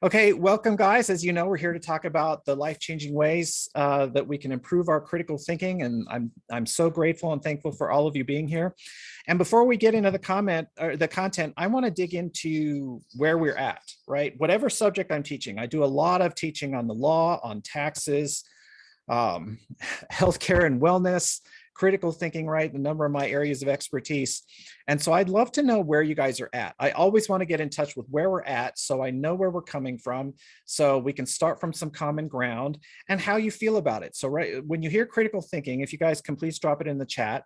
Okay, welcome guys. As you know, we're here to talk about the life-changing ways that we can improve our critical thinking, and I'm so grateful and thankful for all of you being here. And before we get into the content, I want to dig into where we're at, right? Whatever subject I'm teaching, I do a lot of teaching on the law, on taxes, healthcare and wellness, critical thinking, right? A number of my areas of expertise. And so I'd love to know where you guys are at. I always want to get in touch with where we're at so I know where we're coming from, so we can start from some common ground and how you feel about it. So right when you hear critical thinking, if you guys can please drop it in the chat.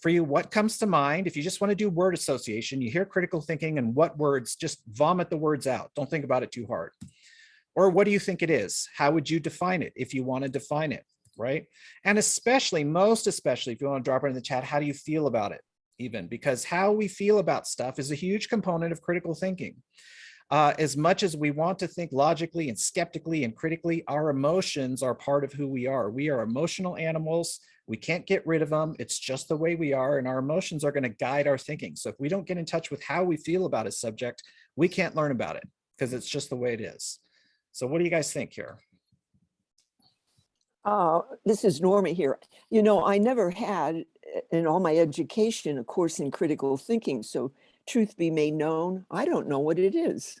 For you, what comes to mind? If you just want to do word association, you hear critical thinking and what words, just vomit the words out. Don't think about it too hard. Or what do you think it is? How would you define it if you want to define it, right? And especially, most especially, if you want to drop it in the chat, how do you feel about it even? Because how we feel about stuff is a huge component of critical thinking. As much as we want to think logically and skeptically and critically, our emotions are part of who we are. We are emotional animals. We can't get rid of them. It's just the way we are, and our emotions are going to guide our thinking. So if we don't get in touch with how we feel about a subject, we can't learn about it because it's just the way it is. So what do you guys think here? This is Norma here. You know, I never had in all my education a course in critical thinking. So truth be made known, I don't know what it is.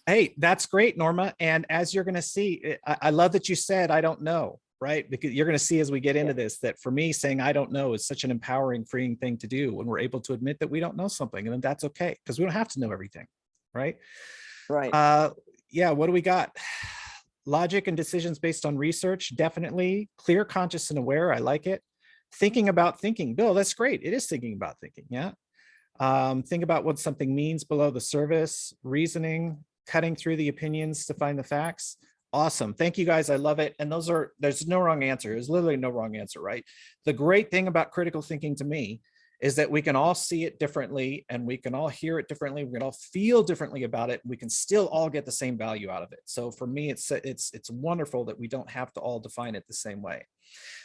Hey, that's great, Norma. And as you're going to see, I love that you said, I don't know, right? Because you're going to see as we get into this, that for me, saying I don't know is such an empowering, freeing thing to do when we're able to admit that we don't know something, and then that's okay, because we don't have to know everything, right? Right. Yeah, what do we got? Logic and decisions based on research, definitely. Clear, conscious, and aware, I like it. Thinking about thinking, Bill, that's great. It is thinking about thinking, yeah. Think about what something means below the surface, reasoning, cutting through the opinions to find the facts. Awesome, thank you guys, I love it. And there's no wrong answer, there's literally no wrong answer, right? The great thing about critical thinking to me is that we can all see it differently, and we can all hear it differently, we can all feel differently about it, we can still all get the same value out of it. So for me, it's wonderful that we don't have to all define it the same way.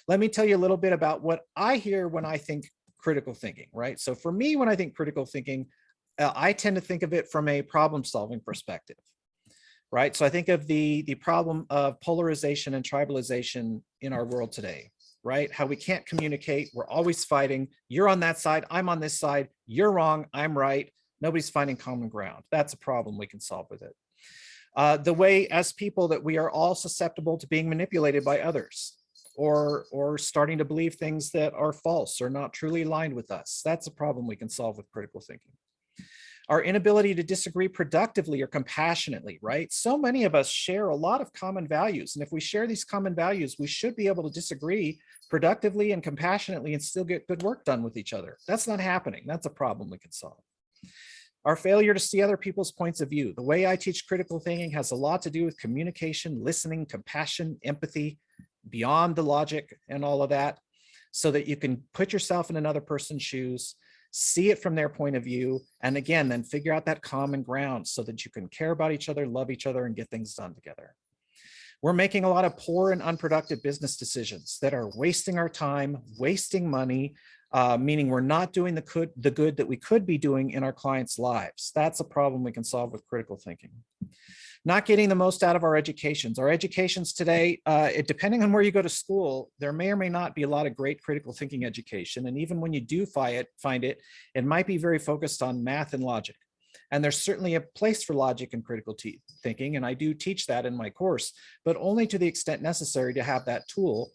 Let me tell you a little bit about what I hear when I think critical thinking, right? So for me, when I think critical thinking, I tend to think of it from a problem-solving perspective, right? So I think of the problem of polarization and tribalization in our world today, right? How we can't communicate, we're always fighting. You're on that side, I'm on this side, you're wrong, I'm right. Nobody's finding common ground. That's a problem we can solve with it. The way as people that we are all susceptible to being manipulated by others, or starting to believe things that are false or not truly aligned with us. That's a problem we can solve with critical thinking. Our inability to disagree productively or compassionately, right? So many of us share a lot of common values. And if we share these common values, we should be able to disagree productively and compassionately and still get good work done with each other. That's not happening. That's a problem we can solve. Our failure to see other people's points of view. The way I teach critical thinking has a lot to do with communication, listening, compassion, empathy, beyond the logic and all of that, so that you can put yourself in another person's shoes, see it from their point of view, and again, then figure out that common ground so that you can care about each other, love each other, and get things done together. We're making a lot of poor and unproductive business decisions that are wasting our time, wasting money, meaning we're not doing the good that we could be doing in our clients' lives. That's a problem we can solve with critical thinking. Not getting the most out of our educations. Our educations today, depending on where you go to school, there may or may not be a lot of great critical thinking education. And even when you do find it, it might be very focused on math and logic. And there's certainly a place for logic and critical thinking, and I do teach that in my course, but only to the extent necessary to have that tool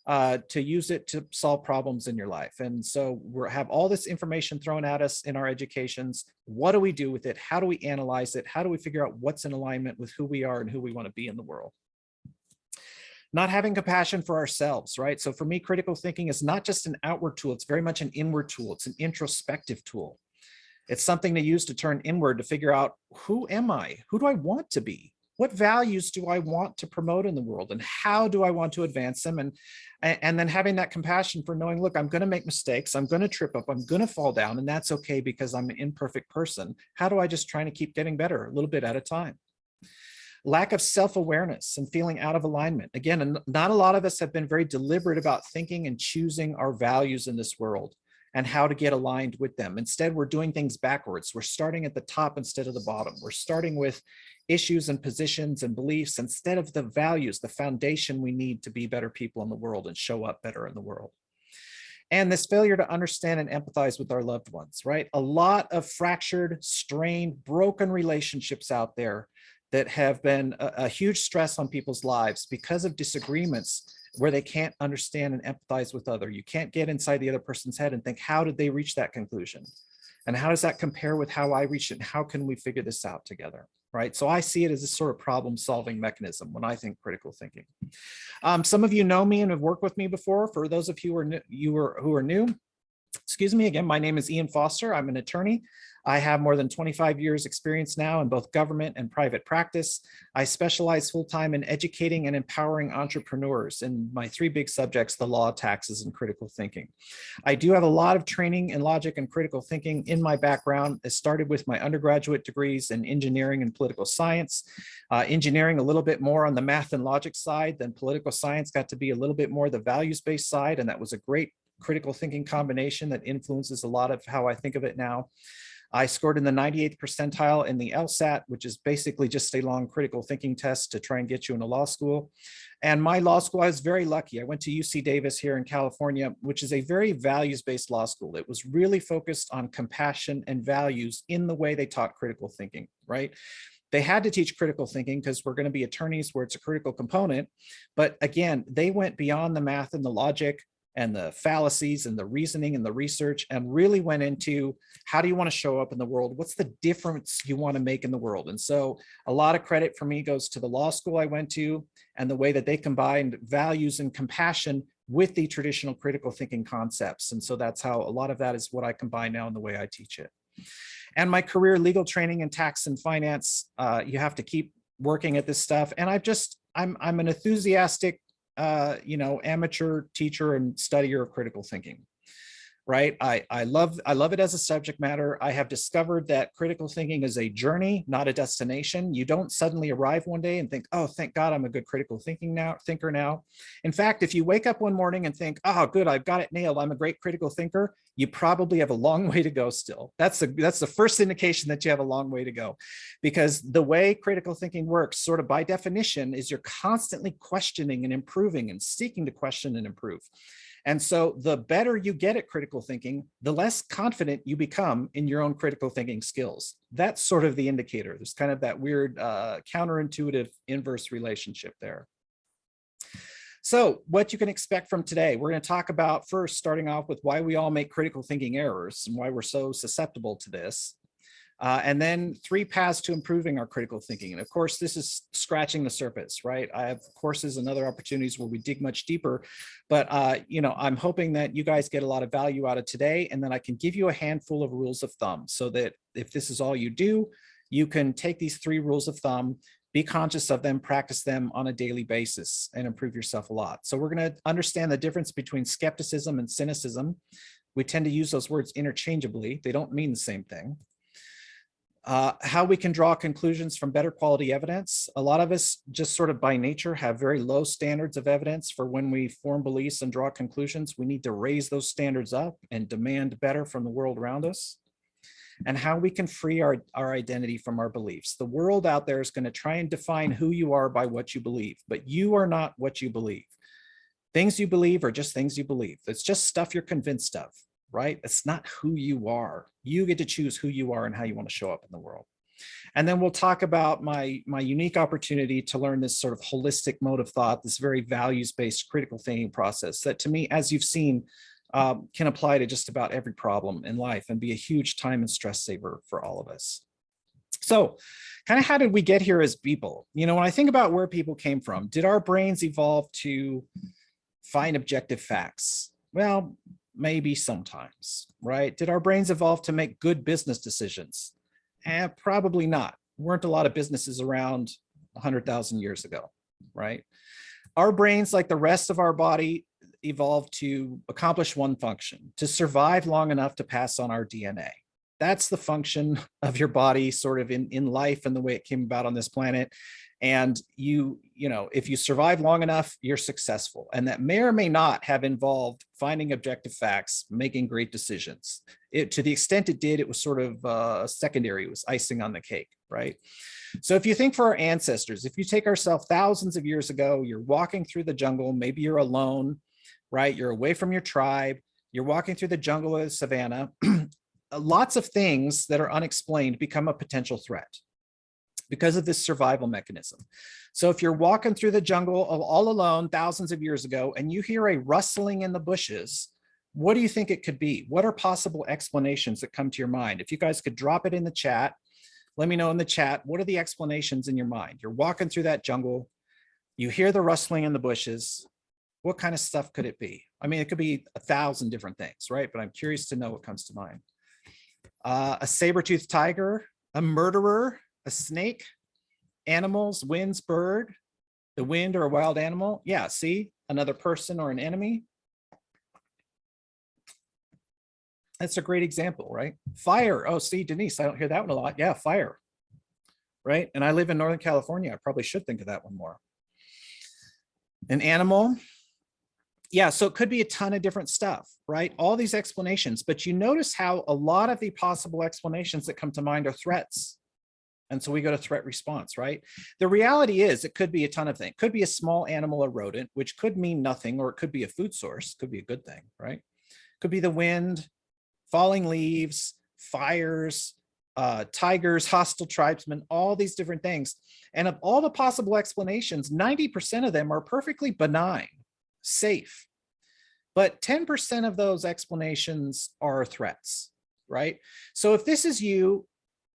to use it to solve problems in your life. And so we have all this information thrown at us in our educations. What do we do with it? How do we analyze it? How do we figure out what's in alignment with who we are and who we want to be in the world? Not having compassion for ourselves, right? So for me, critical thinking is not just an outward tool. It's very much an inward tool. It's an introspective tool. It's something to use to turn inward to figure out, who am I? Who do I want to be? What values do I want to promote in the world, and how do I want to advance them? And then having that compassion for knowing, look, I'm going to make mistakes. I'm going to trip up. I'm going to fall down, and that's okay because I'm an imperfect person. How do I just try to keep getting better a little bit at a time? Lack of self-awareness and feeling out of alignment. Again, not a lot of us have been very deliberate about thinking and choosing our values in this world. and how to get aligned with them. Instead, we're doing things backwards. We're starting at the top instead of the bottom. We're starting with issues and positions and beliefs instead of the values, the foundation we need to be better people in the world and show up better in the world. And this failure to understand and empathize with our loved ones, right? A lot of fractured, strained, broken relationships out there that have been a huge stress on people's lives because of disagreements where they can't understand and empathize with other. You can't get inside the other person's head and think, how did they reach that conclusion? And how does that compare with how I reached it? And how can we figure this out together? Right. So I see it as a sort of problem solving mechanism when I think critical thinking. Some of you know me and have worked with me before. For those of you who are new, excuse me, again, my name is Ian Foster. I'm an attorney. I have more than 25 years experience now in both government and private practice. I specialize full-time in educating and empowering entrepreneurs in my three big subjects, the law, taxes, and critical thinking. I do have a lot of training in logic and critical thinking in my background. It started with my undergraduate degrees in engineering and political science. Engineering a little bit more on the math and logic side, then political science got to be a little bit more the values-based side, and that was a great critical thinking combination that influences a lot of how I think of it now. I scored in the 98th percentile in the LSAT, which is basically just a long critical thinking test to try and get you into law school. And my law school, I was very lucky. I went to UC Davis here in California, which is a very values-based law school. It was really focused on compassion and values in the way they taught critical thinking, right? They had to teach critical thinking because we're going to be attorneys where it's a critical component. But again, they went beyond the math and the logic and the fallacies and the reasoning and the research, and really went into how do you want to show up in the world? What's the difference you want to make in the world? And so a lot of credit for me goes to the law school I went to and the way that they combined values and compassion with the traditional critical thinking concepts. And so that's how a lot of that is what I combine now in the way I teach it. And my career, legal training in tax and finance, you have to keep working at this stuff. And I'm an enthusiastic amateur teacher and studier of critical thinking, right? I love it as a subject matter. I have discovered that critical thinking is a journey, not a destination. You don't suddenly arrive one day and think, oh, thank God I'm a good critical thinker now. In fact, if you wake up one morning and think, oh, good, I've got it nailed, I'm a great critical thinker, you probably have a long way to go still. That's the first indication that you have a long way to go, because the way critical thinking works, sort of by definition, is you're constantly questioning and improving and seeking to question and improve. And so the better you get at critical thinking, the less confident you become in your own critical thinking skills. That's sort of the indicator. There's kind of that weird counterintuitive inverse relationship there. So what you can expect from today, we're going to talk about first, starting off with why we all make critical thinking errors and why we're so susceptible to this. And then 3 paths to improving our critical thinking. And of course, this is scratching the surface, right? I have courses and other opportunities where we dig much deeper, but I'm hoping that you guys get a lot of value out of today, and then I can give you a handful of rules of thumb so that if this is all you do, you can take these 3 rules of thumb, be conscious of them, practice them on a daily basis, and improve yourself a lot. So we're going to understand the difference between skepticism and cynicism. We tend to use those words interchangeably. They don't mean the same thing. How we can draw conclusions from better quality evidence. A lot of us just sort of by nature have very low standards of evidence for when we form beliefs and draw conclusions. We need to raise those standards up and demand better from the world around us. And how we can free our identity from our beliefs. The world out there is going to try and define who you are by what you believe, but you are not what you believe. Things you believe are just things you believe. It's just stuff you're convinced of, right? It's not who you are. You get to choose who you are and how you want to show up in the world. And then we'll talk about my unique opportunity to learn this sort of holistic mode of thought, this very values-based critical thinking process that, to me, as you've seen, can apply to just about every problem in life and be a huge time and stress saver for all of us. So kind of how did we get here as people? When I think about where people came from, did our brains evolve to find objective facts? Well, maybe sometimes, right? Did our brains evolve to make good business decisions? Probably not. Weren't a lot of businesses around 100,000 years ago, right? Our brains, like the rest of our body, evolved to accomplish one function: to survive long enough to pass on our DNA. That's the function of your body sort of in life and the way it came about on this planet. And if you survive long enough, you're successful. And that may or may not have involved finding objective facts, making great decisions. To the extent it did, it was sort of secondary, it was icing on the cake, right? So if you think for our ancestors, if you take ourselves thousands of years ago, you're walking through the jungle, maybe you're alone, right? You're away from your tribe, you're walking through the jungle or the savannah. Lots of things that are unexplained become a potential threat because of this survival mechanism. So if you're walking through the jungle all alone thousands of years ago and you hear a rustling in the bushes, what do you think it could be? What are possible explanations that come to your mind? If you guys could drop it in the chat, let me know in the chat, what are the explanations in your mind? You're walking through that jungle, you hear the rustling in the bushes. What kind of stuff could it be? I mean, it could be 1,000 different things, right? But I'm curious to know what comes to mind. A saber-toothed tiger, a murderer, a snake, animals, winds, bird, the wind or a wild animal. Yeah, see, another person or an enemy. That's a great example, right? Fire. Oh, see, Denise, I don't hear that one a lot. Yeah, fire, right? And I live in Northern California. I probably should think of that one more. An animal. Yeah, so it could be a ton of different stuff, right? All these explanations, but you notice how a lot of the possible explanations that come to mind are threats. And so we go to threat response, right? The reality is it could be a ton of things. It could be a small animal or rodent, which could mean nothing, or it could be a food source, could be a good thing, right? Could be the wind, falling leaves, fires, tigers, hostile tribesmen, all these different things. And of all the possible explanations, 90% of them are perfectly benign, safe. But 10% of those explanations are threats, right? So if this is you,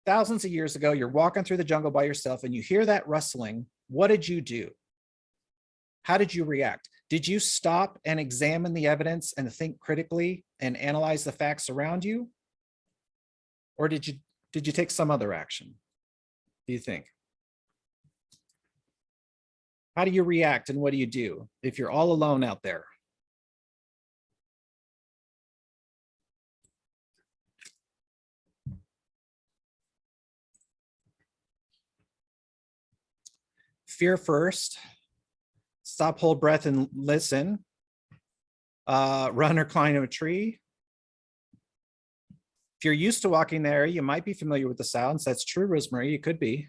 thousands of years ago, you're walking through the jungle by yourself and you hear that rustling, what did you do? How did you react? Did you stop and examine the evidence and think critically and analyze the facts around you? Or did you take some other action, do you think? How do you react and what do you do if you're all alone out there? Fear first, stop, hold breath and listen. Run or climb a tree. If you're used to walking there, you might be familiar with the sounds. That's true, Rosemary, you could be.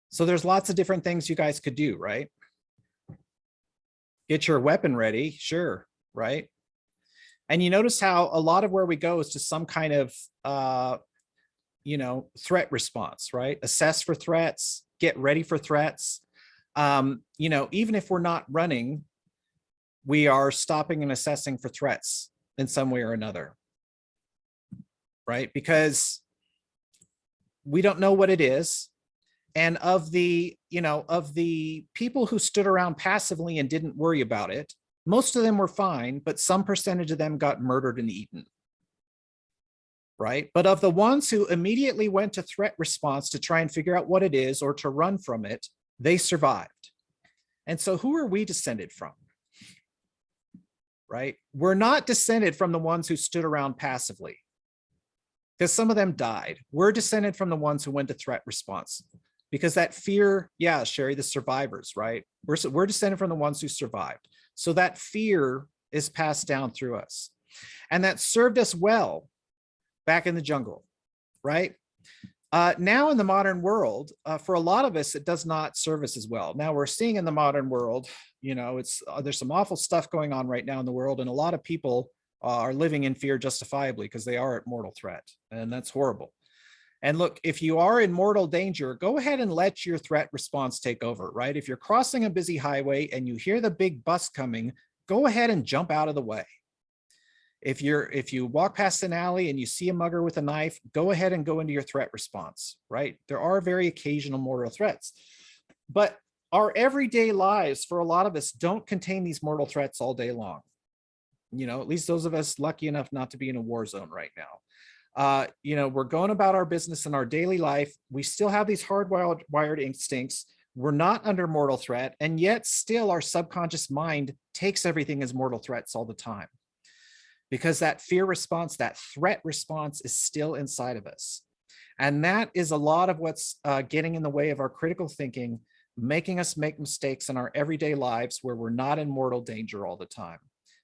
So there's lots of different things you guys could do, right? Get your weapon ready, sure, right? And you notice how a lot of where we go is to some kind of threat response, right? Assess for threats, get ready for threats. Even if we're not running, we are stopping and assessing for threats in some way or another, right? Because we don't know what it is. And of the people who stood around passively and didn't worry about it, most of them were fine, but some percentage of them got murdered and eaten. Right? But of the ones who immediately went to threat response to try and figure out what it is or to run from it, they survived. And so who are we descended from? Right? We're not descended from the ones who stood around passively because some of them died. We're descended from the ones who went to threat response because that fear, yeah, Sherry, the survivors, right? We're descended from the ones who survived. So that fear is passed down through us. And that served us well back in the jungle, right? Now in the modern world, for a lot of us, it does not serve us as well. Now we're seeing in the modern world, there's some awful stuff going on right now in the world, and a lot of people are living in fear justifiably because they are at mortal threat, and that's horrible. And look, if you are in mortal danger, go ahead and let your threat response take over, right? If you're crossing a busy highway and you hear the big bus coming, go ahead and jump out of the way. If you walk past an alley and you see a mugger with a knife, go ahead and go into your threat response, right? There are very occasional mortal threats, but our everyday lives for a lot of us don't contain these mortal threats all day long. At least those of us lucky enough not to be in a war zone right now. We're going about our business in our daily life. We still have these hardwired instincts. We're not under mortal threat, and yet still our subconscious mind takes everything as mortal threats all the time. because that fear response, that threat response is still inside of us. And that is a lot of what's getting in the way of our critical thinking, making us make mistakes in our everyday lives where we're not in mortal danger all the time.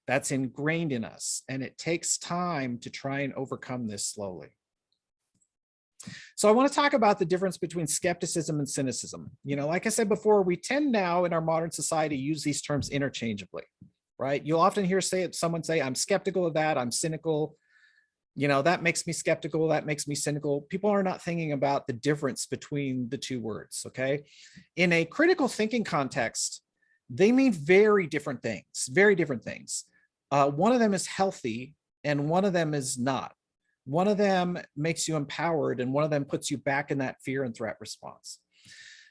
That's ingrained in us, and it takes time to try and overcome this slowly. So I want to talk about the difference between skepticism and cynicism. Like I said before, we tend now in our modern society to use these terms interchangeably, right? You'll often hear someone say, I'm skeptical of that, I'm cynical. That makes me skeptical, that makes me cynical. People are not thinking about the difference between the two words, okay? In a critical thinking context, they mean very different things, very different things. One of them is healthy and one of them is not. One of them makes you empowered and one of them puts you back in that fear and threat response.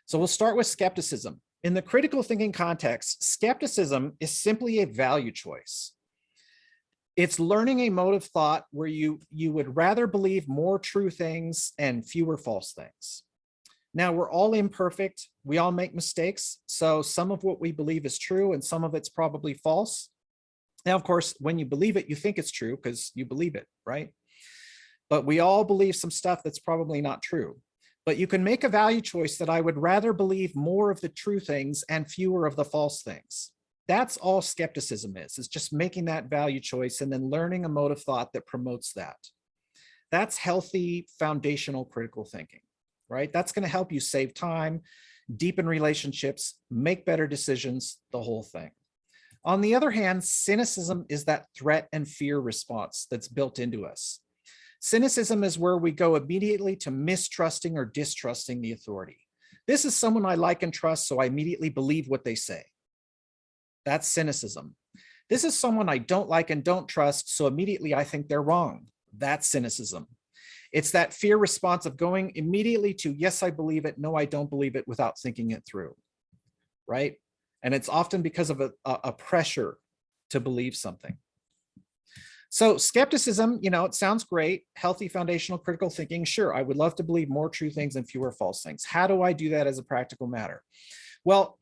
So we'll start with skepticism. In the critical thinking context, skepticism is simply a value choice. It's learning a mode of thought where you would rather believe more true things and fewer false things. Now, we're all imperfect. We all make mistakes. So some of what we believe is true and some of it's probably false. Now, of course, when you believe it, you think it's true because you believe it, right? But we all believe some stuff that's probably not true. But you can make a value choice that I would rather believe more of the true things and fewer of the false things. That's all skepticism is just making that value choice and then learning a mode of thought that promotes that. That's healthy foundational critical thinking, right? That's going to help you save time, deepen relationships, make better decisions, the whole thing. On the other hand, cynicism is that threat and fear response that's built into us. Cynicism is where we go immediately to mistrusting or distrusting the authority. This is someone I like and trust, so I immediately believe what they say. That's cynicism. This is someone I don't like and don't trust, so immediately I think they're wrong. That's cynicism. It's that fear response of going immediately to, yes, I believe it, no, I don't believe it, without thinking it through, right? And it's often because of a pressure to believe something. So skepticism, it sounds great. Healthy foundational critical thinking. Sure, I would love to believe more true things and fewer false things. How do I do that as a practical matter? Well,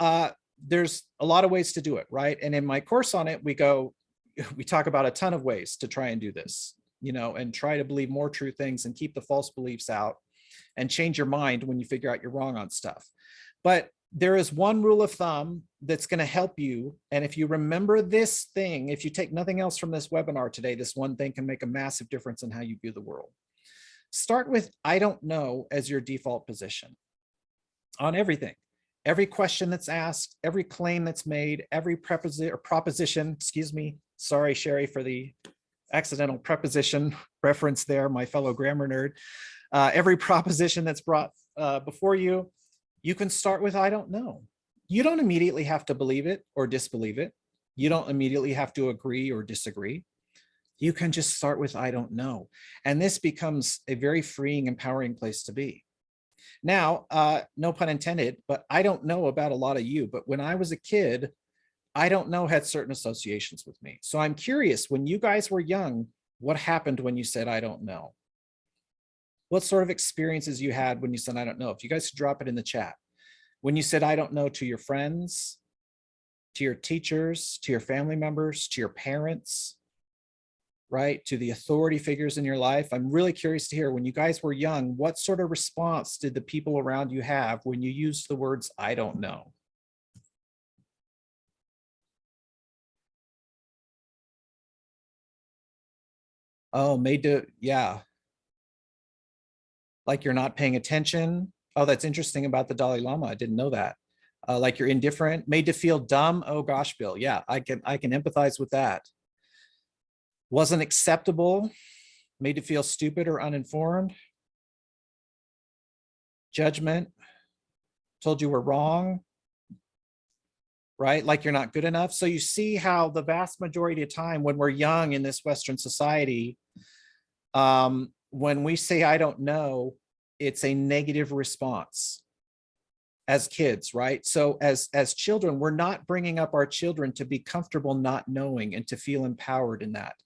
there's a lot of ways to do it, right? And in my course on it, we talk about a ton of ways to try and do this, and try to believe more true things and keep the false beliefs out and change your mind when you figure out you're wrong on stuff. But there is one rule of thumb that's going to help you. And if you remember this thing, if you take nothing else from this webinar today, this one thing can make a massive difference in how you view the world. Start with, I don't know, as your default position on everything. Every question that's asked, every claim that's made, every proposition, excuse me, sorry, Sherry, for the accidental preposition reference there, my fellow grammar nerd. Every proposition that's brought before you, you can start with, I don't know. You don't immediately have to believe it or disbelieve it. You don't immediately have to agree or disagree. You can just start with, I don't know. And this becomes a very freeing, empowering place to be. Now, no pun intended, but I don't know about a lot of you, but when I was a kid, I don't know had certain associations with me. So I'm curious, when you guys were young, what happened when you said, I don't know? What sort of experiences you had when you said, I don't know? If you guys could drop it in the chat. When you said, I don't know, to your friends, to your teachers, to your family members, to your parents, right? To the authority figures in your life. I'm really curious to hear, when you guys were young, what sort of response did the people around you have when you used the words, I don't know? Oh, yeah. Like you're not paying attention. Oh, that's interesting about the Dalai Lama. I didn't know that. Like you're indifferent, made to feel dumb. Oh gosh, Bill. Yeah, I can empathize with that. Wasn't acceptable, made to feel stupid or uninformed. Judgment, told you were wrong, right? Like you're not good enough. So you see how the vast majority of time when we're young in this Western society, when we say, I don't know, it's a negative response as kids, right? So as children, we're not bringing up our children to be comfortable not knowing and to feel empowered in that.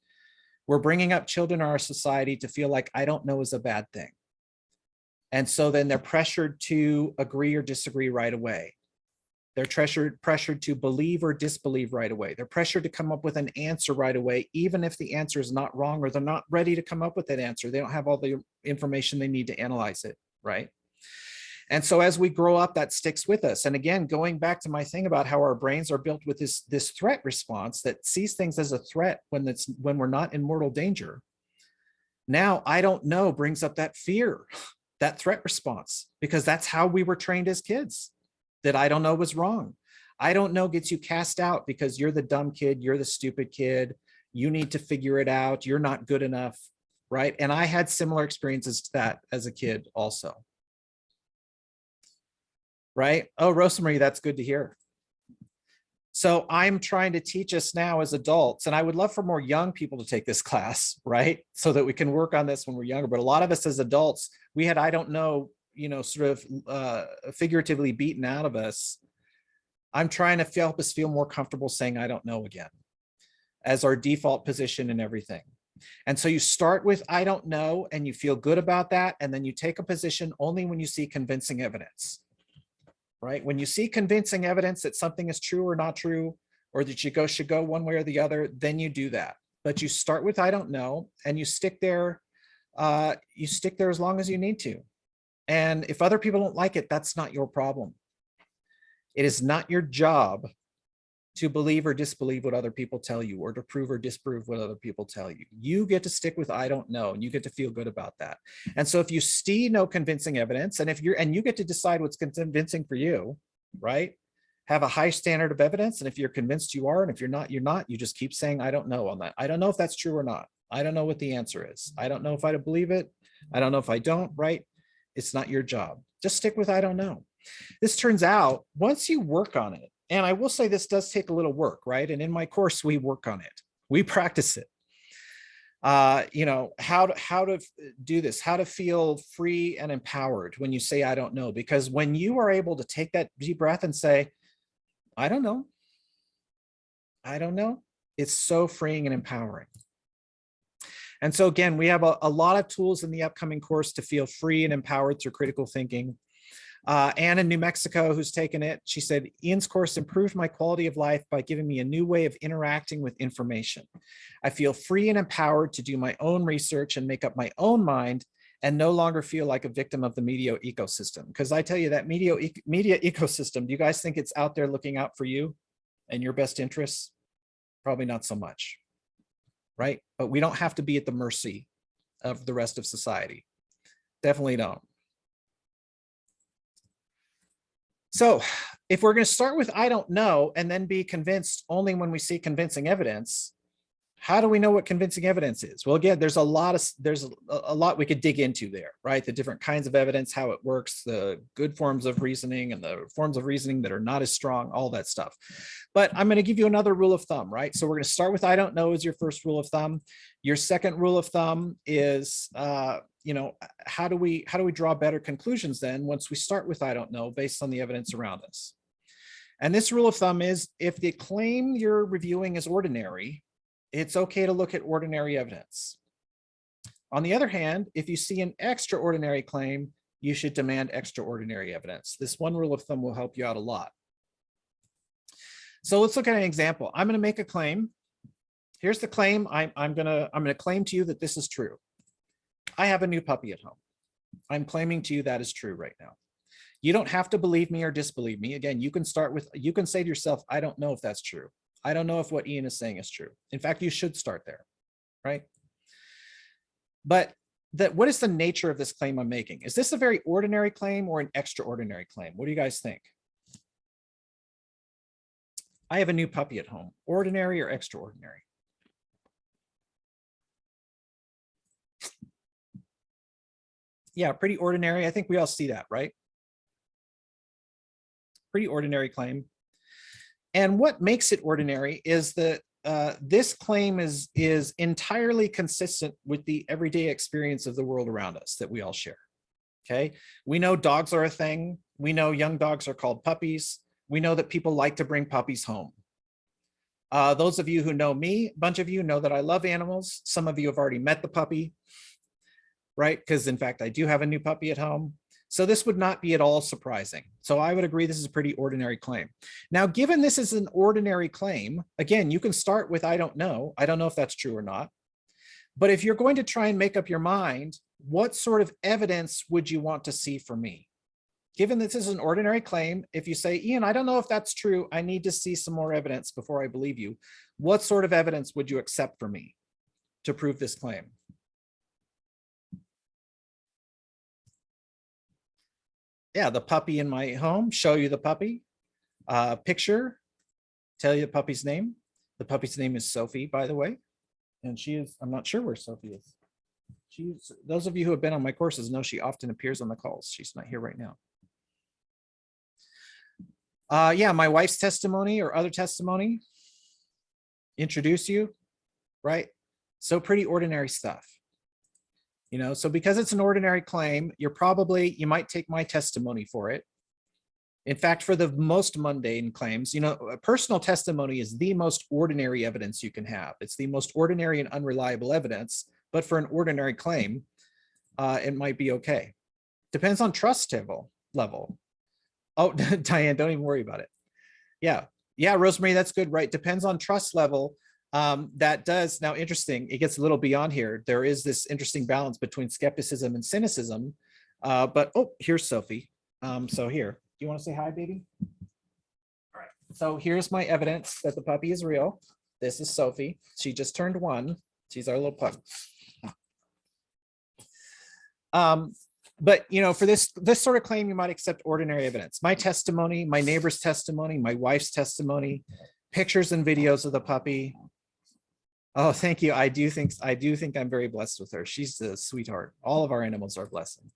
We're bringing up children in our society to feel like I don't know is a bad thing. And so then they're pressured to agree or disagree right away. They're pressured to believe or disbelieve right away. They're pressured to come up with an answer right away, even if the answer is not wrong, or they're not ready to come up with that answer. They don't have all the information they need to analyze it, right? And so as we grow up, that sticks with us. And again, going back to my thing about how our brains are built with this threat response that sees things as a threat when we're not in mortal danger. Now, I don't know brings up that fear, that threat response, because that's how we were trained as kids. That I don't know was wrong. I don't know gets you cast out because you're the dumb kid, you're the stupid kid, you need to figure it out, you're not good enough, right? And I had similar experiences to that as a kid also. Right? Oh, Rosemarie, that's good to hear. So I'm trying to teach us now as adults, and I would love for more young people to take this class, right? So that we can work on this when we're younger. But a lot of us as adults, we had, I don't know, sort of figuratively beaten out of us. I'm trying to help us feel more comfortable saying, I don't know again, as our default position in everything. And so you start with, I don't know, and you feel good about that. And then you take a position only when you see convincing evidence, right? When you see convincing evidence that something is true or not true, or that you should go one way or the other, then you do that. But you start with, I don't know, and you stick there as long as you need to. And if other people don't like it, that's not your problem. It is not your job to believe or disbelieve what other people tell you, or to prove or disprove what other people tell you. You get to stick with, I don't know, and you get to feel good about that. And so if you see no convincing evidence, and you get to decide what's convincing for you, right? Have a high standard of evidence. And if you're convinced you are, and if you're not, you just keep saying, I don't know on that. I don't know if that's true or not. I don't know what the answer is. I don't know if I believe it. I don't know if I don't, right? It's not your job. Just stick with, I don't know. This turns out, once you work on it, and I will say this does take a little work, right? And in my course, we work on it. We practice it. How to do this, how to feel free and empowered when you say, I don't know. Because when you are able to take that deep breath and say, I don't know, it's so freeing and empowering. And so again, we have a lot of tools in the upcoming course to feel free and empowered through critical thinking. Anne in New Mexico, who's taken it, she said, Ian's course improved my quality of life by giving me a new way of interacting with information. I feel free and empowered to do my own research and make up my own mind, and no longer feel like a victim of the media ecosystem. Because I tell you, that media ecosystem, do you guys think it's out there looking out for you and your best interests? Probably not so much, right? But we don't have to be at the mercy of the rest of society. Definitely don't. So if we're going to start with, I don't know, and then be convinced only when we see convincing evidence, how do we know what convincing evidence is? Well, again, there's a lot we could dig into there, right? The different kinds of evidence, how it works, the good forms of reasoning and the forms of reasoning that are not as strong, all that stuff. But I'm going to give you another rule of thumb, right? So we're going to start with, I don't know as your first rule of thumb. Your second rule of thumb is, how do we draw better conclusions then once we start with, I don't know, based on the evidence around us? And this rule of thumb is, if the claim you're reviewing is ordinary, it's okay to look at ordinary evidence. On the other hand, if you see an extraordinary claim, you should demand extraordinary evidence. This one rule of thumb will help you out a lot. So let's look at an example. I'm going to make a claim. Here's the claim. I'm going to claim to you that this is true. I have a new puppy at home. I'm claiming to you that is true right now. You don't have to believe me or disbelieve me. Again, you can say to yourself, I don't know if that's true. I don't know if what Ian is saying is true. In fact, you should start there, right? But what is the nature of this claim I'm making? Is this a very ordinary claim or an extraordinary claim? What do you guys think? I have a new puppy at home. Ordinary or extraordinary? Yeah, pretty ordinary. I think we all see that, right? Pretty ordinary claim. And what makes it ordinary is that this claim is entirely consistent with the everyday experience of the world around us that we all share. Okay, we know dogs are a thing. We know young dogs are called puppies. We know that people like to bring puppies home. Those of you who know me, a bunch of you know that I love animals. Some of you have already met the puppy, right? Because in fact, I do have a new puppy at home. So this would not be at all surprising. So I would agree this is a pretty ordinary claim. Now, given this is an ordinary claim, again, you can start with I don't know. I don't know if that's true or not. But if you're going to try and make up your mind, what sort of evidence would you want to see from me? Given this is an ordinary claim, if you say, Ian, I don't know if that's true, I need to see some more evidence before I believe you, what sort of evidence would you accept from me to prove this claim? Yeah, the puppy in my home, show you the puppy, picture, tell you the puppy's name. The puppy's name is Sophie, by the way. And she is, I'm not sure where Sophie is. She's, those of you who have been on my courses know she often appears on the calls. She's not here right now. Yeah, my wife's testimony or other testimony, introduce you, right? So pretty ordinary stuff. You know, so because it's an ordinary claim, you might take my testimony for it. In fact, for the most mundane claims, you know, a personal testimony is the most ordinary evidence you can have. It's the most ordinary and unreliable evidence, but for an ordinary claim, it might be okay. Depends on trust level. Oh, Diane, don't even worry about it. Yeah, Rosemary, that's good, right? Depends on trust level. That does, now interesting, it gets a little beyond here. There is this interesting balance between skepticism and cynicism. But, oh, here's Sophie. So here, do you want to say hi, baby? All right, so here's my evidence that the puppy is real. This is Sophie. She just turned 1. She's our little pup. But you know, for this sort of claim, you might accept ordinary evidence. My testimony, my neighbor's testimony, my wife's testimony, pictures and videos of the puppy. Oh, thank you. I do think I'm very blessed with her. She's a sweetheart. All of our animals are a blessing.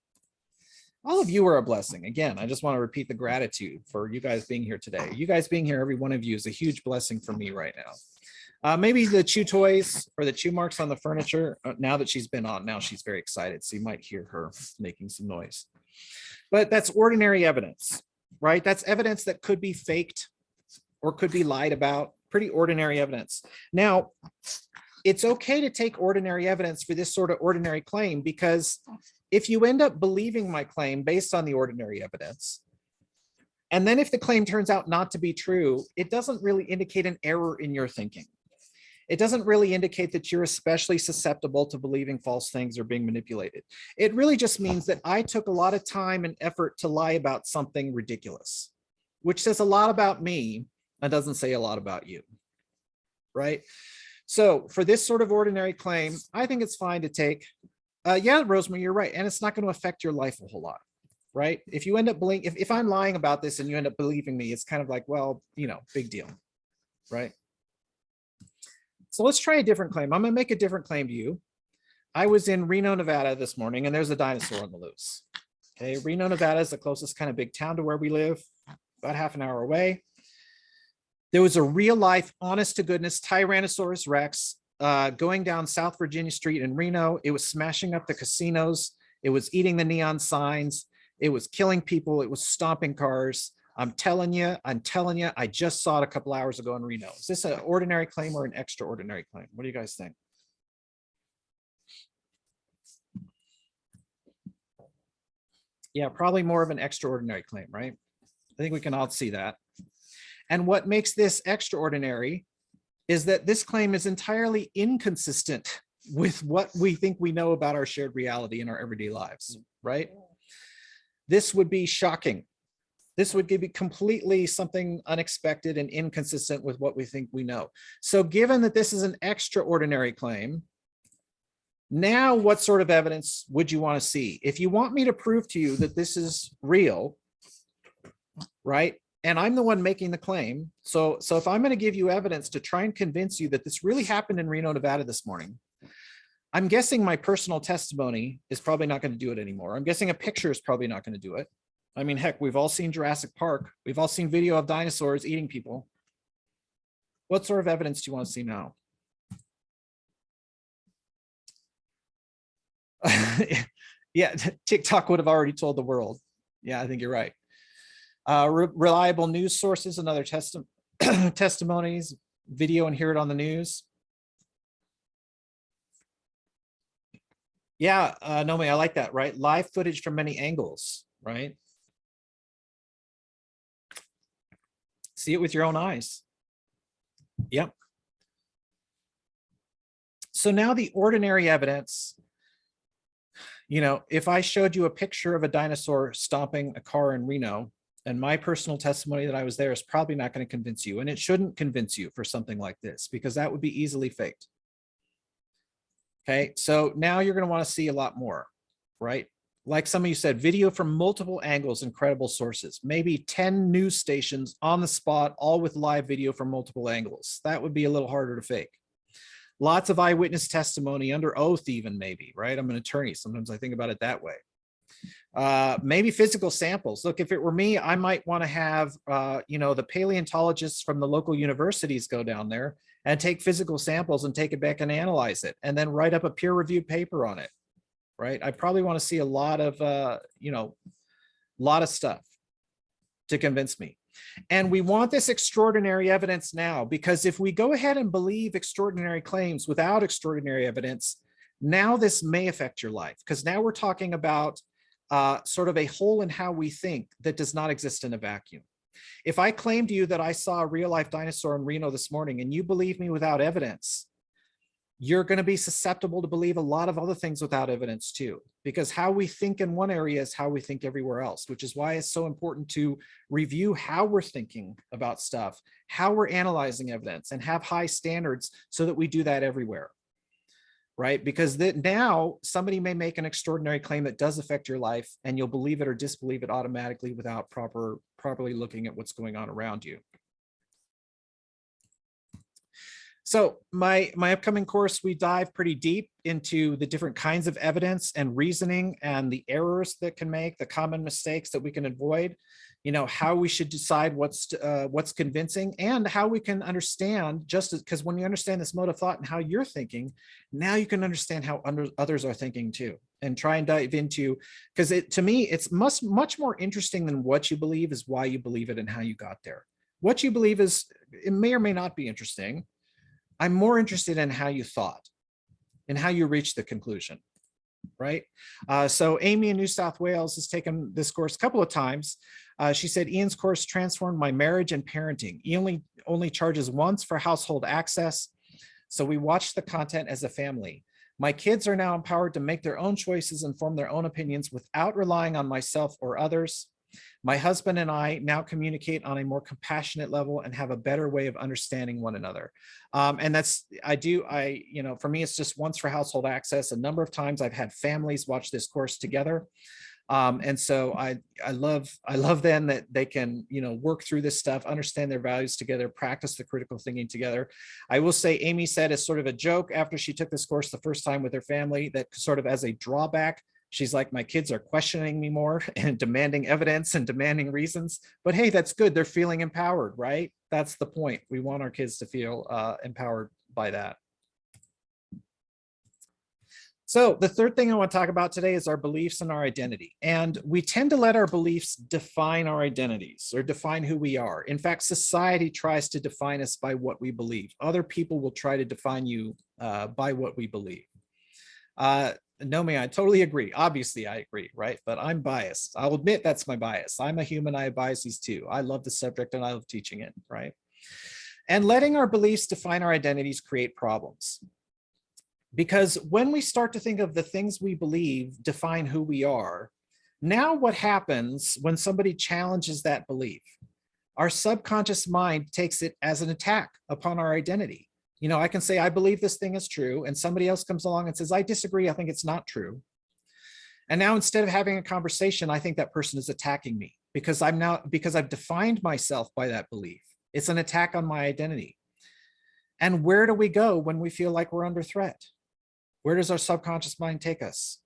All of you are a blessing. Again, I just want to repeat the gratitude for you guys being here today. You guys being here, every one of you, is a huge blessing for me right now. Maybe the chew toys or the chew marks on the furniture. Now that she's been on, now she's very excited. So you might hear her making some noise. But that's ordinary evidence, right? That's evidence that could be faked or could be lied about. Pretty ordinary evidence. Now, it's okay to take ordinary evidence for this sort of ordinary claim, because if you end up believing my claim based on the ordinary evidence, and then if the claim turns out not to be true, it doesn't really indicate an error in your thinking. It doesn't really indicate that you're especially susceptible to believing false things or being manipulated. It really just means that I took a lot of time and effort to lie about something ridiculous, which says a lot about me and doesn't say a lot about you, right? So for this sort of ordinary claim, I think it's fine to take, yeah, Rosemary, you're right. And it's not going to affect your life a whole lot, right? If you end up believing, if I'm lying about this and you end up believing me, it's kind of like, well, you know, big deal, right? So let's try a different claim. I'm going to make a different claim to you. I was in Reno, Nevada this morning, and there's a dinosaur on the loose. Okay, Reno, Nevada is the closest kind of big town to where we live, about half an hour away. There was a real life, honest to goodness Tyrannosaurus Rex going down South Virginia Street in Reno. It was smashing up the casinos. It was eating the neon signs. It was killing people. It was stomping cars. I'm telling you, I just saw it a couple hours ago in Reno. Is this an ordinary claim or an extraordinary claim? What do you guys think? Yeah, probably more of an extraordinary claim, right? I think we can all see that. And what makes this extraordinary is that this claim is entirely inconsistent with what we think we know about our shared reality in our everyday lives, right? This would be shocking. This would be completely something unexpected and inconsistent with what we think we know. So given that this is an extraordinary claim, now what sort of evidence would you want to see? If you want me to prove to you that this is real, right? And I'm the one making the claim. So if I'm going to give you evidence to try and convince you that this really happened in Reno, Nevada this morning, I'm guessing my personal testimony is probably not going to do it anymore. I'm guessing a picture is probably not going to do it. I mean, heck, we've all seen Jurassic Park. We've all seen video of dinosaurs eating people. What sort of evidence do you want to see now? Yeah, TikTok would have already told the world. Yeah, I think you're right. Reliable news sources and other testimonies, video and hear it on the news. Yeah, Nomi, I like that, right? Live footage from many angles. right? See it with your own eyes. Yep. So now the ordinary evidence, you know, if I showed you a picture of a dinosaur stomping a car in Reno, and my personal testimony that I was there is probably not going to convince you, and it shouldn't convince you for something like this, because that would be easily faked. Okay, so now you're going to want to see a lot more, right? Like some of you said, video from multiple angles and credible sources, maybe 10 news stations on the spot, all with live video from multiple angles. That would be a little harder to fake. Lots of eyewitness testimony under oath even, maybe, right? I'm an attorney. Sometimes I think about it that way. Maybe physical samples. Look, if it were me, I might want to have, you know, the paleontologists from the local universities go down there and take physical samples and take it back and analyze it, and then write up a peer-reviewed paper on it, right? I probably want to see a lot of, you know, a lot of stuff to convince me. And we want this extraordinary evidence now, because if we go ahead and believe extraordinary claims without extraordinary evidence, now this may affect your life, because now we're talking about sort of a hole in how we think that does not exist in a vacuum. If I claim to you that I saw a real-life dinosaur in Reno this morning and you believe me without evidence, you're going to be susceptible to believe a lot of other things without evidence too, because how we think in one area is how we think everywhere else, which is why it's so important to review how we're thinking about stuff, how we're analyzing evidence, and have high standards so that we do that everywhere, right? Because now somebody may make an extraordinary claim that does affect your life, and you'll believe it or disbelieve it automatically without properly looking at what's going on around you. So my upcoming course, we dive pretty deep into the different kinds of evidence and reasoning and the errors that can make, the common mistakes that we can avoid, you know, how we should decide what's convincing, and how we can understand, just because when you understand this mode of thought and how you're thinking, now you can understand how others are thinking too, and try and dive into, because to me, it's much more interesting than what you believe is why you believe it and how you got there. What you believe is, it may or may not be interesting. I'm more interested in how you thought and how you reached the conclusion, right? So Amy in New South Wales has taken this course a couple of times. She said, Ian's course transformed my marriage and parenting. He only charges once for household access. So we watch the content as a family. My kids are now empowered to make their own choices and form their own opinions without relying on myself or others. My husband and I now communicate on a more compassionate level and have a better way of understanding one another. And that's, you know, for me, it's just once for household access. A number of times I've had families watch this course together. And so I love then that they can, you know, work through this stuff, understand their values together, practice the critical thinking together. I will say, Amy said as sort of a joke after she took this course the first time with her family, that sort of as a drawback, she's like, my kids are questioning me more and demanding evidence and demanding reasons, but hey, that's good. They're feeling empowered, right? That's the point. We want our kids to feel empowered by that. So the third thing I want to talk about today is our beliefs and our identity. And we tend to let our beliefs define our identities or define who we are. In fact, society tries to define us by what we believe. Other people will try to define you by what we believe. Nomi, I totally agree. Obviously, I agree, right? But I'm biased. I'll admit that's my bias. I'm a human. I have biases too. I love the subject and I love teaching it, right? And letting our beliefs define our identities create problems. Because when we start to think of the things we believe define who we are, now what happens when somebody challenges that belief? Our subconscious mind takes it as an attack upon our identity. You know, I can say, I believe this thing is true, and somebody else comes along and says, I disagree, I think it's not true. And now instead of having a conversation, I think that person is attacking me because I've defined myself by that belief. It's an attack on my identity. And where do we go when we feel like we're under threat? Where does our subconscious mind take us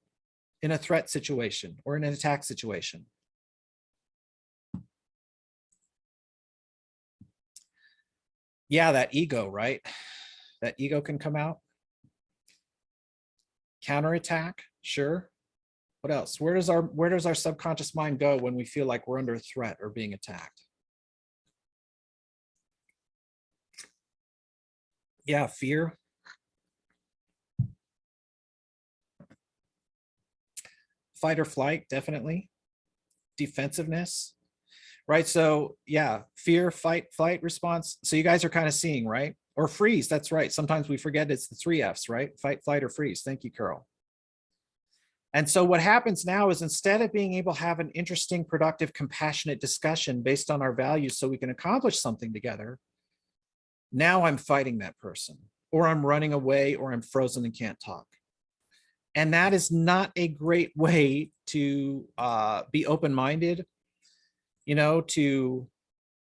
in a threat situation or in an attack situation? Yeah, that ego, right? That ego can come out. Counterattack, sure. What else? Where does our subconscious mind go when we feel like we're under threat or being attacked? Yeah, fear. Fight or flight, definitely. defensiveness, right? So yeah, fear, fight, flight response. So you guys are kind of seeing, right? Or freeze, that's right. Sometimes we forget it's the 3 Fs, right? Fight, flight, or freeze. Thank you, Carol. And so what happens now is instead of being able to have an interesting, productive, compassionate discussion based on our values so we can accomplish something together, now I'm fighting that person, or I'm running away, or I'm frozen and can't talk. And that is not a great way to be open-minded, you know, to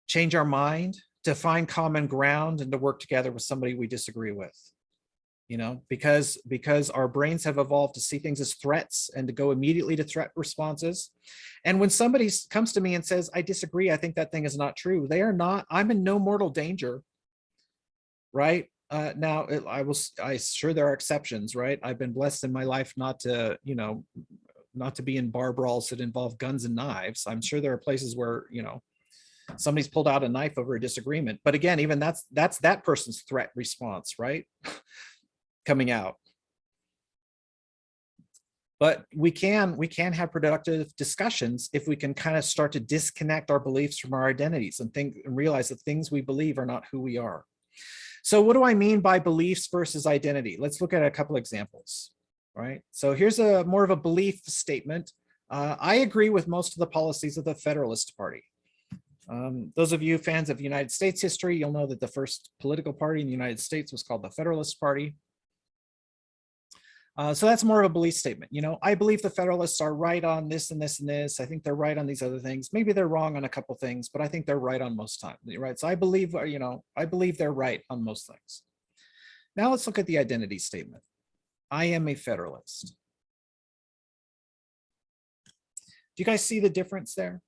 change our mind, to find common ground, and to work together with somebody we disagree with. You know, because our brains have evolved to see things as threats and to go immediately to threat responses. And when somebody comes to me and says, I disagree, I think that thing is not true, they are not, I'm in no mortal danger, right? Now, I sure there are exceptions, right? I've been blessed in my life not to, you know, not to be in bar brawls that involve guns and knives. I'm sure there are places where, you know, somebody's pulled out a knife over a disagreement. But again, even that's that person's threat response, right? Coming out. But we can have productive discussions if we can kind of start to disconnect our beliefs from our identities and think and realize that things we believe are not who we are. So what do I mean by beliefs versus identity? Let's look at a couple examples, right? So here's a more of a belief statement. I agree with most of the policies of the Federalist Party. Those of you fans of United States history, you'll know that the first political party in the United States was called the Federalist Party. So that's more of a belief statement. You know, I believe the Federalists are right on this and this and this. I think they're right on these other things. Maybe they're wrong on a couple things, but I think they're right on most times, right? So I believe, you know, I believe they're right on most things. Now let's look at the identity statement. I am a Federalist. Do you guys see the difference there?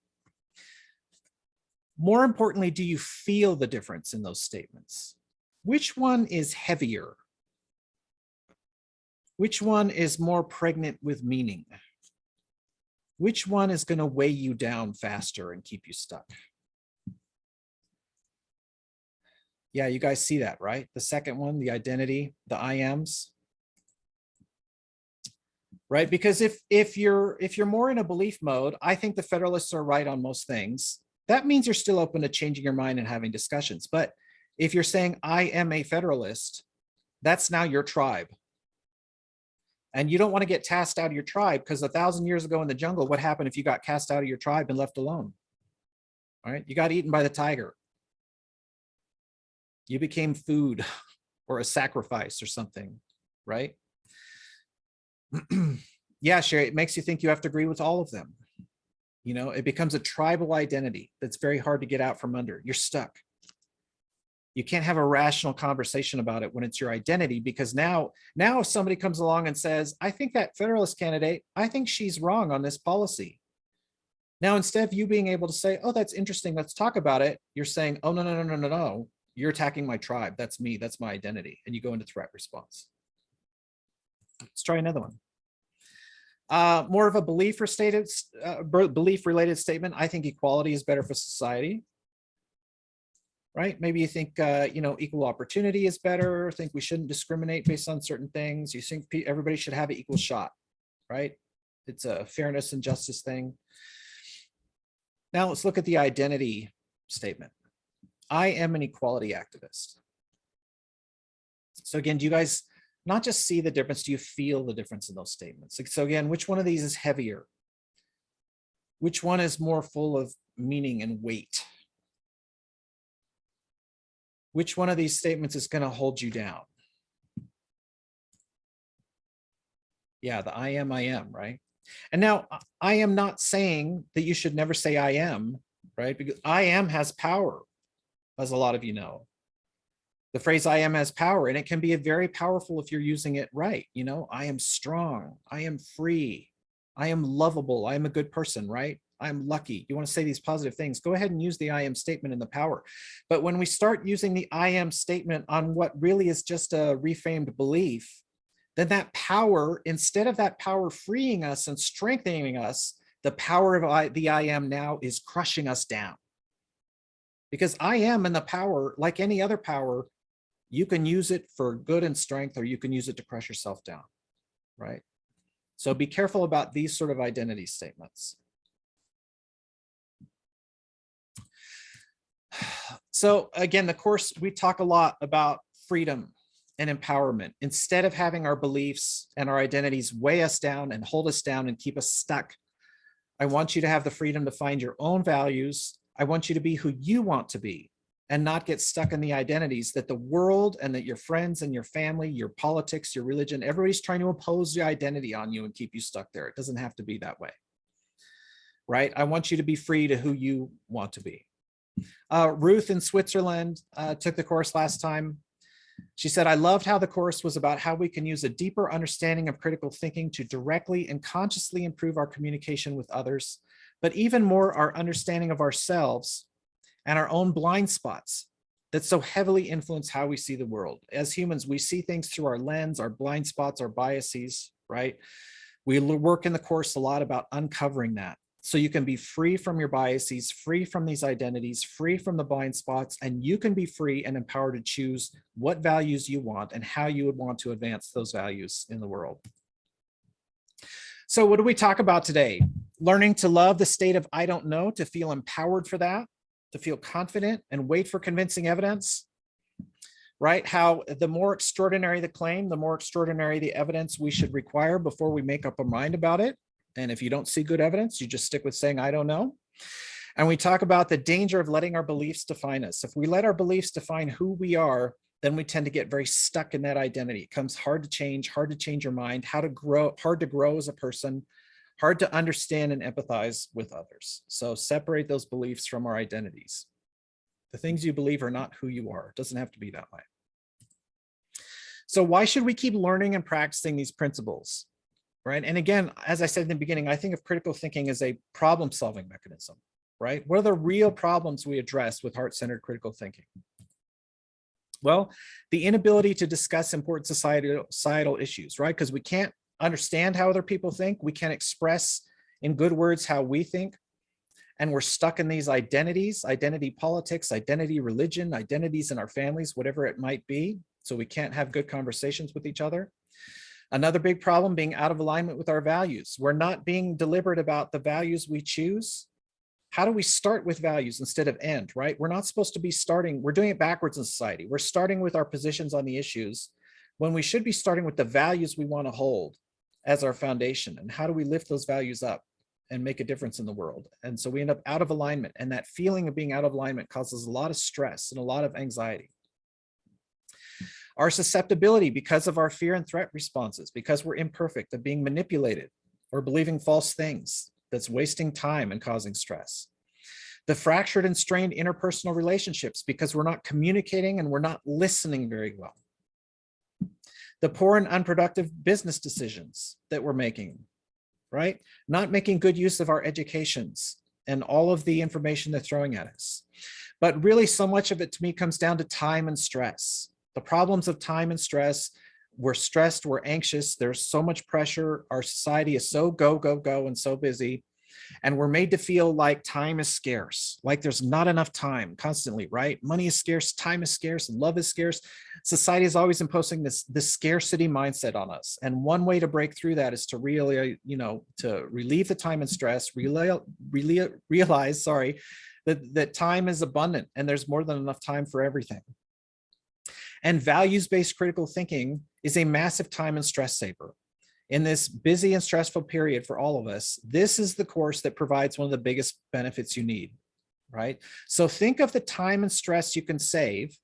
More importantly, do you feel the difference in those statements? Which one is heavier? Which one is more pregnant with meaning? Which one is going to weigh you down faster and keep you stuck? Yeah, you guys see that, right? The second one, the identity, the I ams. Right? Because if you're more in a belief mode, I think the Federalists are right on most things. That means you're still open to changing your mind and having discussions. But if you're saying I am a Federalist, that's now your tribe. And you don't want to get cast out of your tribe, because 1,000 years ago in the jungle, what happened if you got cast out of your tribe and left alone? All right, you got eaten by the tiger. You became food or a sacrifice or something, right? Yeah, Sherry, it makes you think you have to agree with all of them. You know, it becomes a tribal identity that's very hard to get out from under. You're stuck. You can't have a rational conversation about it when it's your identity, because now if somebody comes along and says, I think that Federalist candidate, I think she's wrong on this policy. Now, instead of you being able to say, oh, that's interesting, let's talk about it, you're saying, oh, no, you're attacking my tribe. That's me, that's my identity. And you go into threat response. Let's try another one. More of a belief-related statement. I think equality is better for society. Right? Maybe you think, you know, equal opportunity is better. Think we shouldn't discriminate based on certain things. You think everybody should have an equal shot, right? It's a fairness and justice thing. Now let's look at the identity statement. I am an equality activist. So again, do you guys not just see the difference, do you feel the difference in those statements? So again, which one of these is heavier? Which one is more full of meaning and weight? Which one of these statements is going to hold you down? Yeah, the I am, right? And now I am not saying that you should never say I am, right? Because I am has power, as a lot of you know. The phrase I am has power, and it can be very powerful if you're using it right. You know, I am strong, I am free, I am lovable, I am a good person, right? I'm lucky. You want to say these positive things, go ahead and use the I am statement and the power. But when we start using the I am statement on what really is just a reframed belief, then that power, instead of that power freeing us and strengthening us, the power of the I am now is crushing us down. Because I am and the power, like any other power, you can use it for good and strength, or you can use it to crush yourself down, right? So be careful about these sort of identity statements. So again, the course, we talk a lot about freedom and empowerment. Instead of having our beliefs and our identities weigh us down and hold us down and keep us stuck, I want you to have the freedom to find your own values. I want you to be who you want to be and not get stuck in the identities that the world and that your friends and your family, your politics, your religion, everybody's trying to impose your identity on you and keep you stuck there. It doesn't have to be that way, right? I want you to be free to who you want to be. Ruth in Switzerland took the course last time. She said, I loved how the course was about how we can use a deeper understanding of critical thinking to directly and consciously improve our communication with others, but even more our understanding of ourselves and our own blind spots that so heavily influence how we see the world. As humans, we see things through our lens, our blind spots, our biases, right? We work in the course a lot about uncovering that. So you can be free from your biases, free from these identities, free from the blind spots, and you can be free and empowered to choose what values you want and how you would want to advance those values in the world. So what do we talk about today? Learning to love the state of I don't know, to feel empowered for that, to feel confident and wait for convincing evidence, right? How the more extraordinary the claim, the more extraordinary the evidence we should require before we make up our mind about it. And if you don't see good evidence, you just stick with saying, I don't know. And we talk about the danger of letting our beliefs define us. If we let our beliefs define who we are, then we tend to get very stuck in that identity. It becomes hard to change your mind, hard to grow as a person, hard to understand and empathize with others. So separate those beliefs from our identities. The things you believe are not who you are. It doesn't have to be that way. So why should we keep learning and practicing these principles? Right. And again, as I said in the beginning, I think of critical thinking as a problem-solving mechanism, right? What are the real problems we address with heart-centered critical thinking? Well, the inability to discuss important societal issues, right? Because we can't understand how other people think. We can't express in good words how we think. And we're stuck in these identities, identity politics, identity religion, identities in our families, whatever it might be. So we can't have good conversations with each other. Another big problem being out of alignment with our values. We're not being deliberate about the values we choose. How do we start with values instead of end, right? We're not supposed to be starting, we're doing it backwards in society. We're starting with our positions on the issues when we should be starting with the values we want to hold as our foundation. And how do we lift those values up and make a difference in the world? And so we end up out of alignment. And that feeling of being out of alignment causes a lot of stress and a lot of anxiety. Our susceptibility because of our fear and threat responses, because we're imperfect, of being manipulated or believing false things, that's wasting time and causing stress. The fractured and strained interpersonal relationships because we're not communicating and we're not listening very well. The poor and unproductive business decisions that we're making, right? Not making good use of our educations and all of the information they're throwing at us. But really so much of it to me comes down to time and stress. The problems of time and stress, we're stressed, we're anxious, there's so much pressure, our society is so go, go, go and so busy, and we're made to feel like time is scarce, like there's not enough time constantly, right? Money is scarce, time is scarce, love is scarce. Society is always imposing this scarcity mindset on us. And one way to break through that is to really, to relieve the time and stress, realize, that time is abundant and there's more than enough time for everything. And values-based critical thinking is a massive time and stress saver. In this busy and stressful period for all of us, this is the course that provides one of the biggest benefits you need, right? So think of the time and stress you can save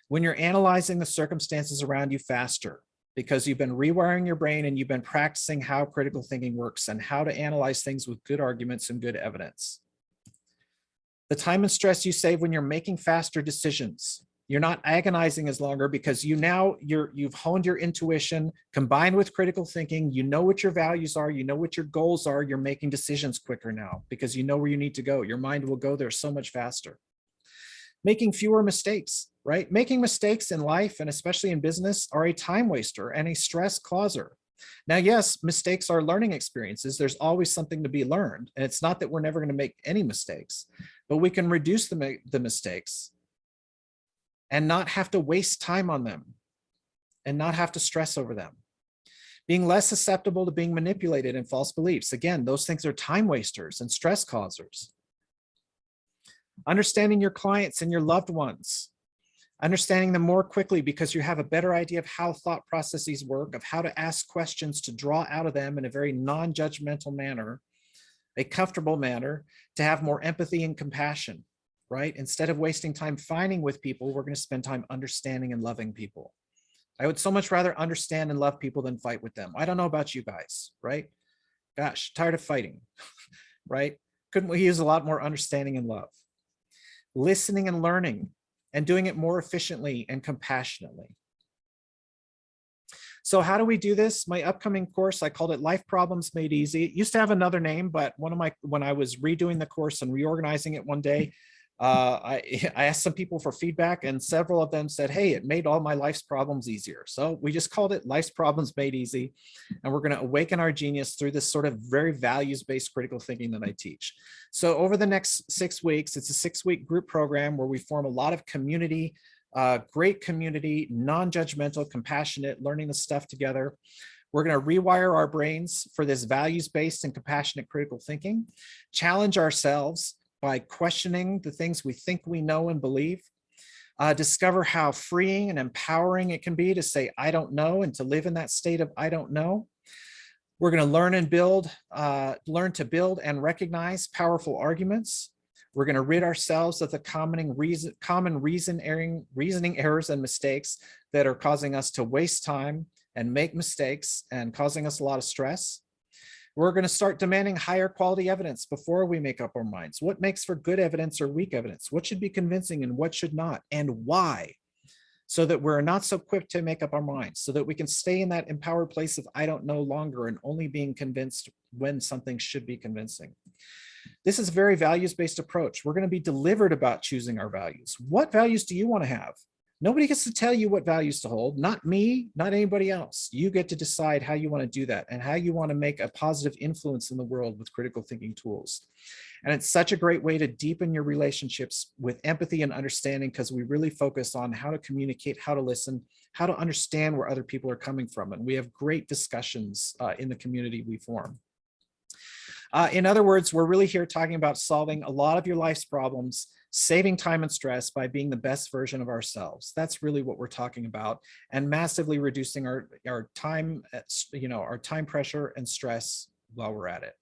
when you're analyzing the circumstances around you faster, because you've been rewiring your brain and you've been practicing how critical thinking works and how to analyze things with good arguments and good evidence. The time and stress you save when you're making faster decisions. You're not agonizing as longer because you've honed your intuition combined with critical thinking. You know what your values are. You know what your goals are. You're making decisions quicker now because you know where you need to go. Your mind will go there so much faster. Making fewer mistakes, right? Making mistakes in life and especially in business are a time waster and a stress causer. Now, yes, mistakes are learning experiences. There's always something to be learned. And it's not that we're never going to make any mistakes, but we can reduce the mistakes and not have to waste time on them and not have to stress over them. Being less susceptible to being manipulated in false beliefs. Again, those things are time wasters and stress causers. Understanding your clients and your loved ones, understanding them more quickly because you have a better idea of how thought processes work, of how to ask questions to draw out of them in a very non-judgmental manner, a comfortable manner, to have more empathy and compassion, right? Instead of wasting time fighting with people, we're going to spend time understanding and loving people. I would so much rather understand and love people than fight with them. I don't know about you guys, right? Gosh, tired of fighting, right? Couldn't we use a lot more understanding and love? Listening and learning, and doing it more efficiently and compassionately. So how do we do this? My upcoming course, I called it Life Problems Made Easy. It used to have another name, but when I was redoing the course and reorganizing it one day, I asked some people for feedback, and several of them said, hey, it made all my life's problems easier. So we just called it Life's Problems Made Easy. And we're going to awaken our genius through this sort of very values-based critical thinking that I teach. So over the next 6 weeks, it's a 6-week group program where we form a lot of community, great community, non-judgmental, compassionate, learning the stuff together. We're going to rewire our brains for this values-based and compassionate critical thinking, challenge ourselves by questioning the things we think we know and believe, discover how freeing and empowering it can be to say, I don't know, and to live in that state of I don't know. We're going to learn to build and recognize powerful arguments. We're going to rid ourselves of the common reasoning errors and mistakes that are causing us to waste time and make mistakes and causing us a lot of stress. We're going to start demanding higher quality evidence before we make up our minds. What makes for good evidence or weak evidence? What should be convincing and what should not? And why? So that we're not so quick to make up our minds, so that we can stay in that empowered place of I don't know longer and only being convinced when something should be convincing. This is a very values-based approach. We're going to be delivered about choosing our values. What values do you want to have? Nobody gets to tell you what values to hold, not me, not anybody else. You get to decide how you want to do that and how you want to make a positive influence in the world with critical thinking tools. And it's such a great way to deepen your relationships with empathy and understanding, because we really focus on how to communicate, how to listen, how to understand where other people are coming from. And we have great discussions in the community we form. In other words, we're really here talking about solving a lot of your life's problems, saving time and stress by being the best version of ourselves. That's really what we're talking about, and massively reducing our time, our time pressure and stress while we're at it.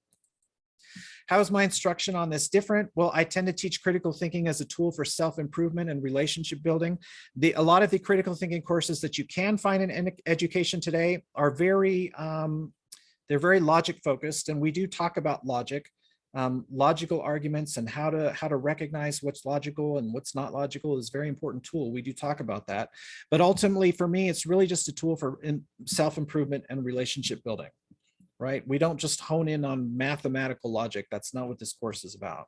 How is my instruction on this different? Well, I tend to teach critical thinking as a tool for self-improvement and relationship building. A lot of the critical thinking courses that you can find in education today are they're very logic focused, and we do talk about logic, logical arguments, and how to recognize what's logical and what's not logical is a very important tool. We do talk about that, but ultimately for me, it's really just a tool for self-improvement and relationship building, right? We don't just hone in on mathematical logic. That's not what this course is about.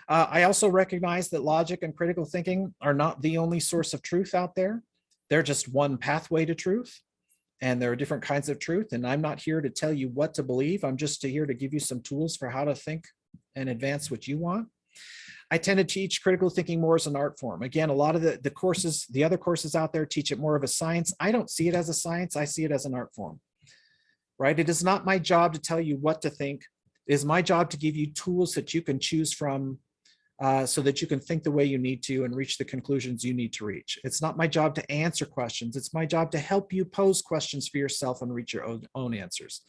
I also recognize that logic and critical thinking are not the only source of truth out there. They're just one pathway to truth. And there are different kinds of truth, and I'm not here to tell you what to believe. I'm just here to give you some tools for how to think and advance what you want. I tend to teach critical thinking more as an art form. Again, a lot of the other courses out there teach it more of a science. I don't see it as a science. I see it as an art form, right? It is not my job to tell you what to think. It is my job to give you tools that you can choose from, so that you can think the way you need to and reach the conclusions you need to reach. It's not my job to answer questions. It's my job to help you pose questions for yourself and reach your own answers.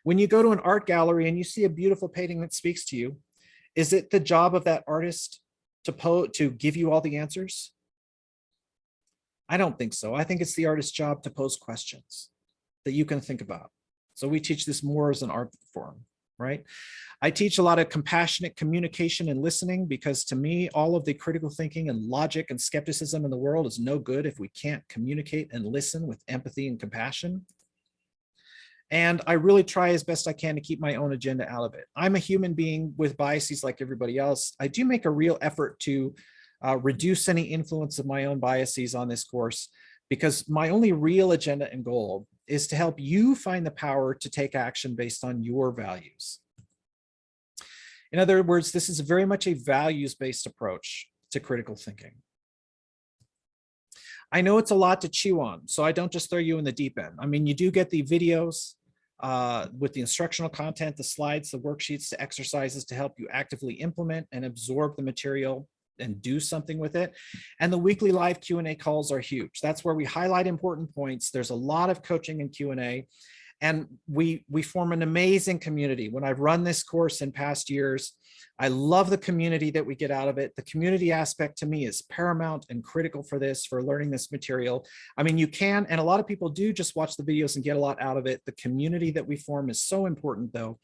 When you go to an art gallery and you see a beautiful painting that speaks to you, is it the job of that artist to give you all the answers? I don't think so. I think it's the artist's job to pose questions that you can think about. So we teach this more as an art form, right? I teach a lot of compassionate communication and listening, because to me, all of the critical thinking and logic and skepticism in the world is no good if we can't communicate and listen with empathy and compassion. And I really try as best I can to keep my own agenda out of it. I'm a human being with biases like everybody else. I do make a real effort to reduce any influence of my own biases on this course, because my only real agenda and goal is to help you find the power to take action based on your values. In other words, this is very much a values-based approach to critical thinking. I know it's a lot to chew on, so I don't just throw you in the deep end. I mean, you do get the videos with the instructional content, the slides, the worksheets, the exercises to help you actively implement and absorb the material and do something with it. And the weekly live Q&A calls are huge. That's where we highlight important points. There's a lot of coaching and Q&A. And we form an amazing community. When I've run this course in past years, I love the community that we get out of it. The community aspect to me is paramount and critical for this, for learning this material. I mean, you can, and a lot of people do just watch the videos and get a lot out of it. The community that we form is so important though.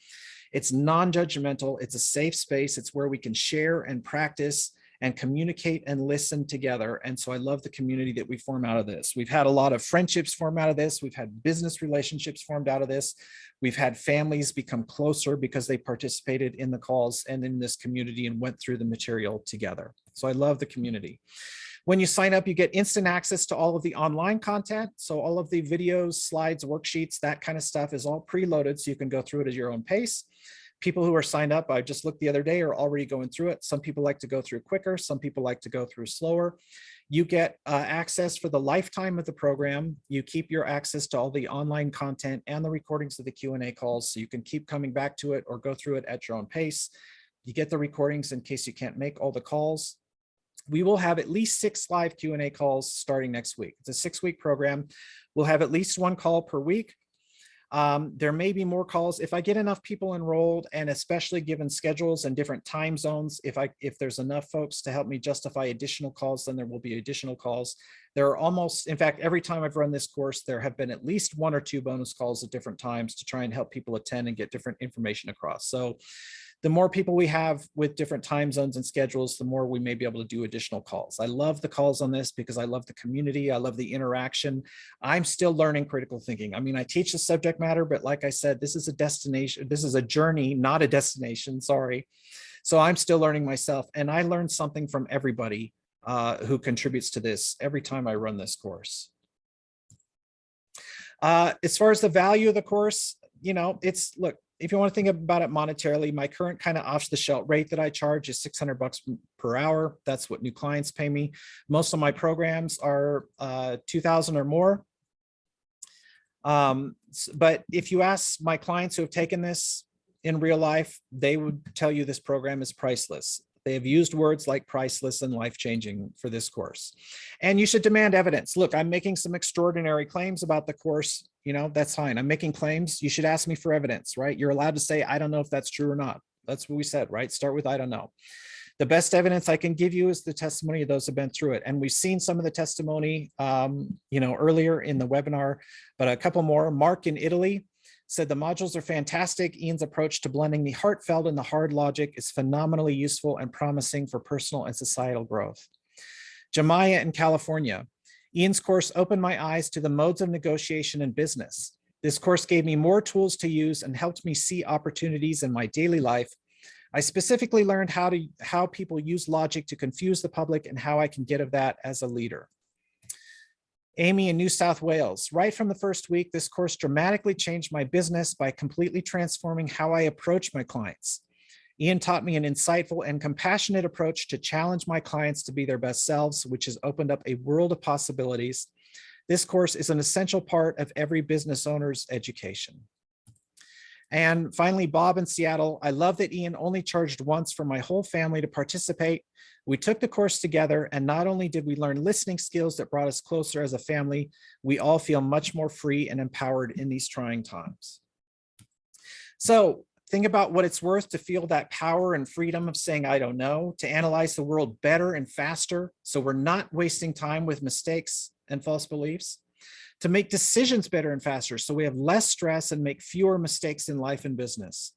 It's non-judgmental. It's a safe space. It's where we can share and practice and communicate and listen together. And so I love the community that we form out of this. We've had a lot of friendships form out of this. We've had business relationships formed out of this. We've had families become closer because they participated in the calls and in this community and went through the material together. So I love the community. When you sign up, you get instant access to all of the online content. So all of the videos, slides, worksheets, that kind of stuff is all preloaded so you can go through it at your own pace. People who are signed up, I just looked the other day, are already going through it. Some people like to go through quicker. Some people like to go through slower. You get access for the lifetime of the program. You keep your access to all the online content and the recordings of the Q&A calls, so you can keep coming back to it or go through it at your own pace. You get the recordings in case you can't make all the calls. We will have at least 6 live Q&A calls starting next week. It's a 6-week program. We'll have at least 1 call per week. There may be more calls if I get enough people enrolled, and especially given schedules and different time zones. If there's enough folks to help me justify additional calls, then there will be additional calls. There are almost, in fact, every time I've run this course, there have been at least 1 or 2 bonus calls at different times to try and help people attend and get different information across. So the more people we have with different time zones and schedules, the more we may be able to do additional calls. I love the calls on this because I love the community. I love the interaction. I'm still learning critical thinking. I mean, I teach the subject matter, but like I said, this is a destination. This is a journey, not a destination, sorry. So I'm still learning myself, and I learn something from everybody who contributes to this every time I run this course. As far as the value of the course, you know, look, if you want to think about it monetarily, my current kind of off-the-shelf rate that I charge is $600 per hour. That's what new clients pay me. Most of my programs are $2,000 or more. But if you ask my clients who have taken this in real life, they would tell you this program is priceless. They have used words like priceless and life-changing for this course. And you should demand evidence. Look, I'm making some extraordinary claims about the course. You know, that's fine. I'm making claims. You should ask me for evidence, right? You're allowed to say, I don't know if that's true or not. That's what we said, right? Start with, I don't know. The best evidence I can give you is the testimony of those who've been through it. And we've seen some of the testimony, you know, earlier in the webinar, but a couple more. Mark in Italy said the modules are fantastic. Ian's approach to blending the heartfelt and the hard logic is phenomenally useful and promising for personal and societal growth. Jemiah in California, Ian's course opened my eyes to the modes of negotiation in business. This course gave me more tools to use and helped me see opportunities in my daily life. I specifically learned how people use logic to confuse the public and how I can get of that as a leader. Amy in New South Wales, right from the first week, this course dramatically changed my business by completely transforming how I approach my clients. Ian taught me an insightful and compassionate approach to challenge my clients to be their best selves, which has opened up a world of possibilities. This course is an essential part of every business owner's education. And finally, Bob in Seattle, I love that Ian only charged once for my whole family to participate. We took the course together, and not only did we learn listening skills that brought us closer as a family, we all feel much more free and empowered in these trying times. So think about what it's worth to feel that power and freedom of saying, I don't know, to analyze the world better and faster, so we're not wasting time with mistakes and false beliefs, to make decisions better and faster, so we have less stress and make fewer mistakes in life and business.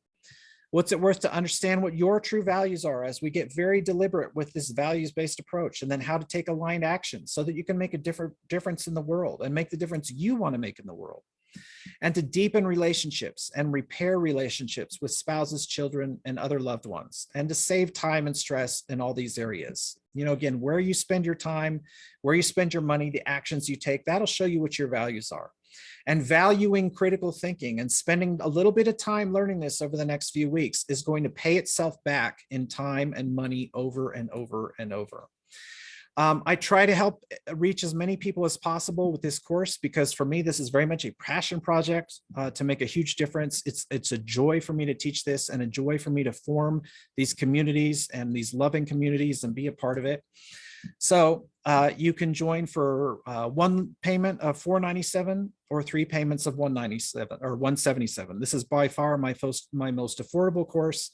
What's it worth to understand what your true values are as we get very deliberate with this values-based approach, and then how to take aligned action so that you can make a difference in the world and make the difference you want to make in the world. And to deepen relationships and repair relationships with spouses, children, and other loved ones, and to save time and stress in all these areas. You know, again, where you spend your time, where you spend your money, the actions you take, that'll show you what your values are. And valuing critical thinking and spending a little bit of time learning this over the next few weeks is going to pay itself back in time and money over and over and over. I try to help reach as many people as possible with this course, because for me, this is very much a passion project to make a huge difference. It's a joy for me to teach this, and a joy for me to form these communities and these loving communities and be a part of it. So you can join for one payment of $497 or 3 payments of $197 or $177. This is by far my most affordable course,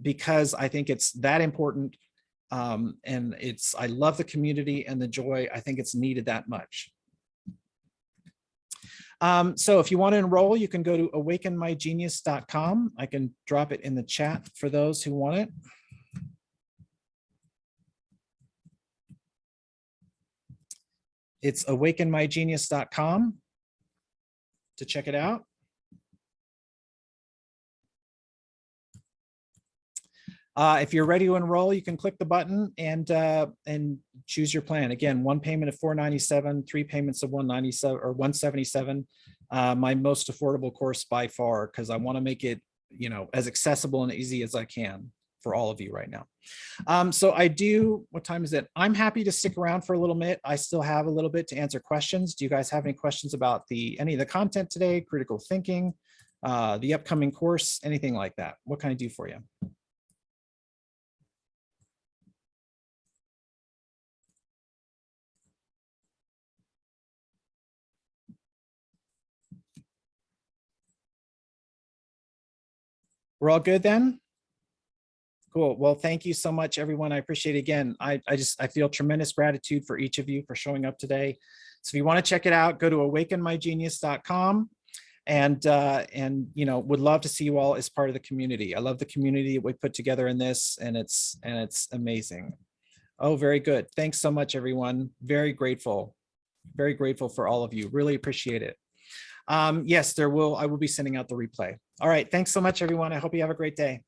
because I think it's that important. And I love the community and the joy. I think it's needed that much. So if you want to enroll, you can go to awakenmygenius.com. I can drop it in the chat for those who want it. It's awakenmygenius.com to check it out. If you're ready to enroll, you can click the button and choose your plan. Again, one payment of $497, 3 payments of $197 or $177. My most affordable course by far, because I want to make it, as accessible and easy as I can for all of you right now. So what time is it? I'm happy to stick around for a little bit. I still have a little bit to answer questions. Do you guys have any questions about any of the content today, critical thinking, the upcoming course, anything like that? What can I do for you? We're all good then? Cool. Well, thank you so much, everyone. I appreciate it. Again, I feel tremendous gratitude for each of you for showing up today. So if you want to check it out, go to awakenmygenius.com, and would love to see you all as part of the community. I love the community that we put together in this, and it's amazing. Oh, very good. Thanks so much, everyone. Very grateful for all of you. Really appreciate it. Yes, I will be sending out the replay. All right. Thanks so much, everyone. I hope you have a great day.